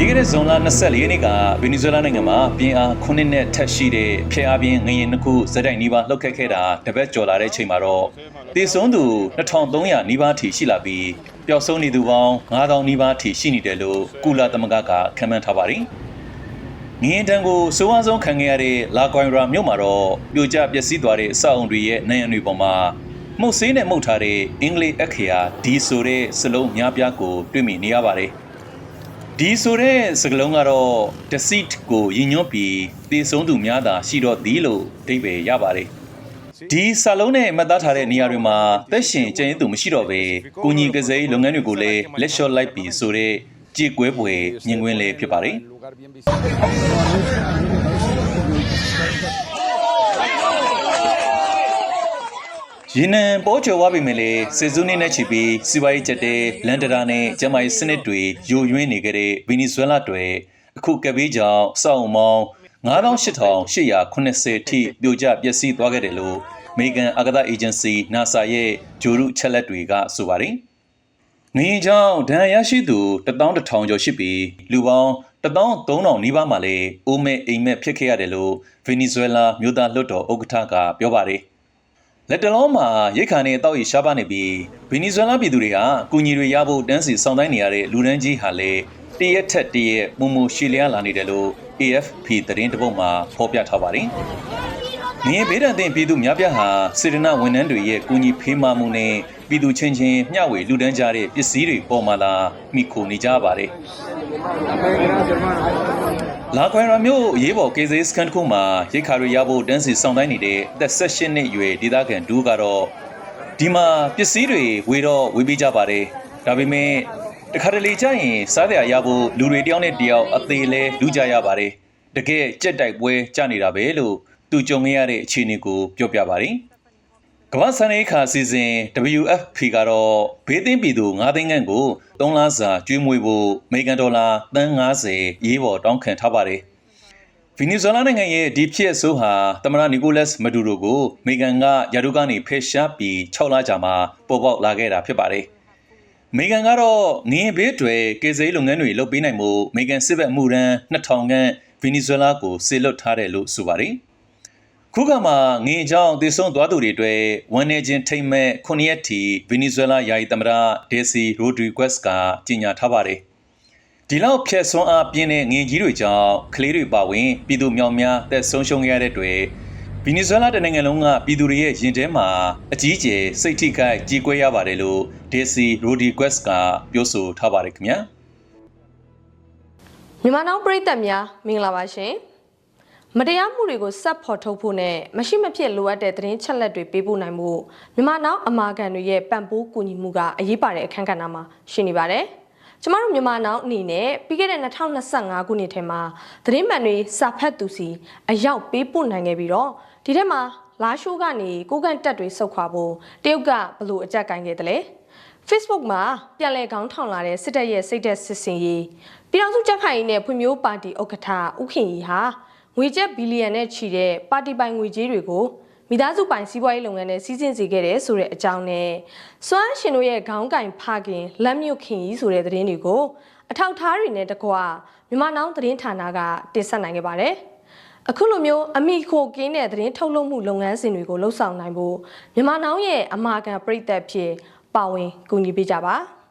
ပြီးခဲ့တဲ့ဇွန်လ24ရက်နေ့ကဗင်နီဇွဲလားနိုင်ငံမှာပြင်းအား9နဲ့ထက်ရှိတဲ့ဖျက်အားပြင်းငရင်နှစ်ခုဇက်တိုက်နီးပါးလှုပ်ခတ်ခဲ့တာတပတ်ကျော်လာတဲ့အချိန်မှာတော့တေဆုံးသူ2300နီးပါးထိရှိလာပြီးပျောက်ဆုံးနေသူပေါင်း9000နီးပါးထိရှိနေတယ်လို့ကုလသမဂ္ဂကခန့်မှန်းထားပါတယ်။ငရင်တန်းကိုစိုးဝါးဆုံးခံခဲ့ရတဲ့လာကွိုင်ရာမြို့မှာတော့ပြိုကျပျက်စီးသွားတဲ့အဆောက်အုံတွေရဲ့နေရံတွေပေါ်မှာမှုတ်ဆေးနဲ့မှုတ်ထားတဲ့အင်္ဂလိပ်အခရာဒီဆိုတဲ့စလုံးများပြားကိုတွေ့မြင်နေရပါတယ်။ဒီဆိုတဲ့စကားလုံးကတော့ deceit ကိုရည်ညွှန်းပြီးတည်ဆုံးသူများသာရှိတော့သည်လို့အဓိပ္ပာယ်ရပါတယ်။ဒီစာလုံးနဲ့မှတ်သားထားတဲ့နေရာတွေမှာသက်ရှင်ကျန်ရည်သူမရှိတော့ပဲကိုညီကစားလုပ်ငန်းတွေကိုလည်းလက်လျှော့လိုက်ပြီးဆိုတဲ့ကြေကွဲပွဲမြင်ကွင်းလေးဖြစ်ပါတယ်။ရင်းနှံပေါ်ကျော်ဝါပြီမဲ့လေစေစုနှစ်နဲ့ချီပြီးစီးပွားရေးကျက်တဲ့လန်ဒရာနဲ့ဂျမိုင်စနစ်တွေယိုယွင်းနေကြတဲ့ဗီနီဇွဲလားတွေအခုကပ်ဘေးကြောင့်စောက်အုံမောင်း98,880ထိပြိုကျပျက်စီးသွားခဲ့တယ်လို့အမေရိကန်အာကာသအေဂျင်စီ NASA ရဲ့ဂျိုရုချက်လက်တွေကဆိုပါတယ်။ငရင်ကြောင့်ဒဏ်ရာရရှိသူ11000ကျော်ရှိပြီးလူပေါင်း13000နီးပါးမှလည်းအိုးမဲ့အိမ်မဲ့ဖြစ်ခဲ့ရတယ်လို့ဗီနီဇွဲလားမြို့သားလွှတ်တော်ဥက္ကဋ္ဌကပြောပါတယ်။လက်တလုံးမှာရိတ်ခါနဲ့တောက်ရီရှားပါနေပြီးဗီနီဇွဲလားပြည်သူတွေဟာကူညီတွေရဖို့တန်းစီဆောင်တိုင်းနေရတဲ့လူဒန်းကြီးဟာလည်းတရက်ထက်တရက်မုံမရှည်လျားလာနေတယ်လို့ AFP သတင်းတပုတ်မှာဖော်ပြထားပါတယ်။ငရင်ဘေးဒဏ်သင့်ပြည်သူများပြားဟာစေတနာဝန်ထမ်းတွေရဲ့ကူညီဖေးမမှုနဲ့ပြည်သူချင်းချင်းမျှဝေလူဒန်းကြတဲ့ပစ္စည်းတွေပေါ်မှာလာမိခိုနေကြပါတယ်။လာကွိုင်ရာမျိုးအရေးပေါ်ကေဇေးစကန်တစ်ခုမှာရိတ်ခါတွေရဖို့တန်းစီဆောင်တိုင်းနေတဲ့အသက်18နှစ်အရွယ်ဒေသခံဒူးကတော့ဒီမှာပစ္စည်းတွေဝေတော့ဝေပေးကြပါတယ်။ဒါပေမဲ့တခါတလေကြာရင်စားစရာရဖို့လူတွေတယောက်နဲ့တယောက်အသေးလဲလူကြရပါတယ်။တကယ်ကြက်တိုက်ပွဲကြာနေတာပဲလို့သူကြုံခဲ့ရတဲ့အခြေအနေကိုပြောပြပါတယ်။ကမ္ဘာ့စံရိတ်ခါစီစဉ် WFP ကတော့ဘေးသင့်ပြည်သူ9သိန်းခန့်ကို3လစာကျွေးမွေးဖို့အမေရိကန်ဒေါ်လာသန်း90ရေးပေါ်တောင်းခံထားပါတယ်။ဗီနီဇွဲလားနိုင်ငံရဲ့ဒီဖြစ်အဆိုးဟာသမ္မတနီကိုလတ်မဒူရိုကိုအမေရိကန်ကယာဒူကနေဖယ်ရှားပြီး6လကြာမှပေါ်ပေါက်လာခဲ့တာဖြစ်ပါတယ်။အမေရိကန်ကတော့ငရင်ဘေးတွေကယ်ဆယ်ရေးလုပ်ငန်းတွေလုပ်ပေးနိုင်မှုအမေရိကန်စစ်ဘက်မှုရန်2000ခန့်ဗီနီဇွဲလားကိုစေလွတ်ထားတယ်လို့ဆိုပါတယ်။ခုကမှငရင်ကြောင့်တည်ဆုံးသွားသူတွေအတွက်ဝန်နေချင်းထိမ့်မဲ့9ရက်ထိဗီနီဇွဲလားယာယီသမ္မတဒေစီရိုဒရီဂွက်စ်ကကြေညာထားပါတယ်။ဒီလောက်ဖြက်ဆွမ်းအားပြင်းတဲ့ငရင်ကြီးတွေကြောင့်ကလေးတွေပါဝင်ပြည်သူမြောက်များသက်ဆုံးရှုံးခဲ့ရတဲ့အတွက်ဗီနီဇွဲလားတနိုင်ငံလုံးကပြည်သူတွေရဲ့ရင်ထဲမှာအကြီးကျယ်စိတ်ထိခိုက်ကြေကွဲရပါတယ်လို့ဒေစီရိုဒရီဂွက်စ်ကပြောဆိုထားပါတယ်ခင်ဗျာ။မြန်မာနောင်ပရိသတ်များမင်္ဂလာပါရှင်။မတရားမှုတွေကိုစက်ဖော်ထုတ်ဖို့နဲ့မရှိမဖြစ်လိုအပ်တဲ့သတင်းချက်လက်တွေပေးပို့နိုင်မှုမြန်မာနောက်အမာခံတွေရဲ့ပံ့ပိုးကူညီမှုကအရေးပါတဲ့အခန်းကဏ္ဍမှာရှိနေပါတယ်။ကျမတို့မြန်မာနောက်အနေနဲ့ပြီးခဲ့တဲ့2025ခုနှစ်ထဲမှာသတင်းမှန်တွေစာဖတ်သူစီအရောက်ပေးပို့နိုင်ခဲ့ပြီးတော့ဒီထက်မှာလာရှိုးကနေကိုကန့်တက်တွေဆုတ်ခွာဖို့တရုတ်ကဘလို့အကြက်ကင်ခဲ့တယ်လဲ။ Facebook မှာပြန်လည်ခေါင်းထောင်လာတဲ့စစ်တပ်ရဲ့စိတ်သက်စစ်စင်ရေးပြည်ထောင်စုကြက်ခိုင်ရေးနဲ့ဖွံ့ဖြိုးပါတီဥက္ကဋ္ဌဦးခင်ရီဟာငွေကျပ်ဘီလီယံနဲ့ချီတဲ့ပါတီပိုင်ငွေကြေးတွေကိုမိသားစုပိုင်စီးပွားရေးလုပ်ငန်းနဲ့စီးဆင်းစေခဲ့တဲ့ဆိုတဲ့အကြောင်းနဲ့စွမ်းရှင်တို့ရဲ့ခေါင်းကင်ဖခင်လက်မြုပ်ခင်ကြီးဆိုတဲ့သတင်းတွေကိုအထောက်ထားတွေနဲ့တကွမြန်မာနောင်သတင်းဌာနကတင်ဆက်နိုင်ခဲ့ပါတယ်။အခုလိုမျိုးအမိခိုကင်းတဲ့သတင်းထုတ်လုပ်မှုလုပ်ငန်းစဉ်တွေကိုလှုပ်ဆောင်နိုင်ဖို့မြန်မာနောင်ရဲ့အမာခံပရိသတ်ဖြစ်ပါဝင်ကူညီပေးကြပါ။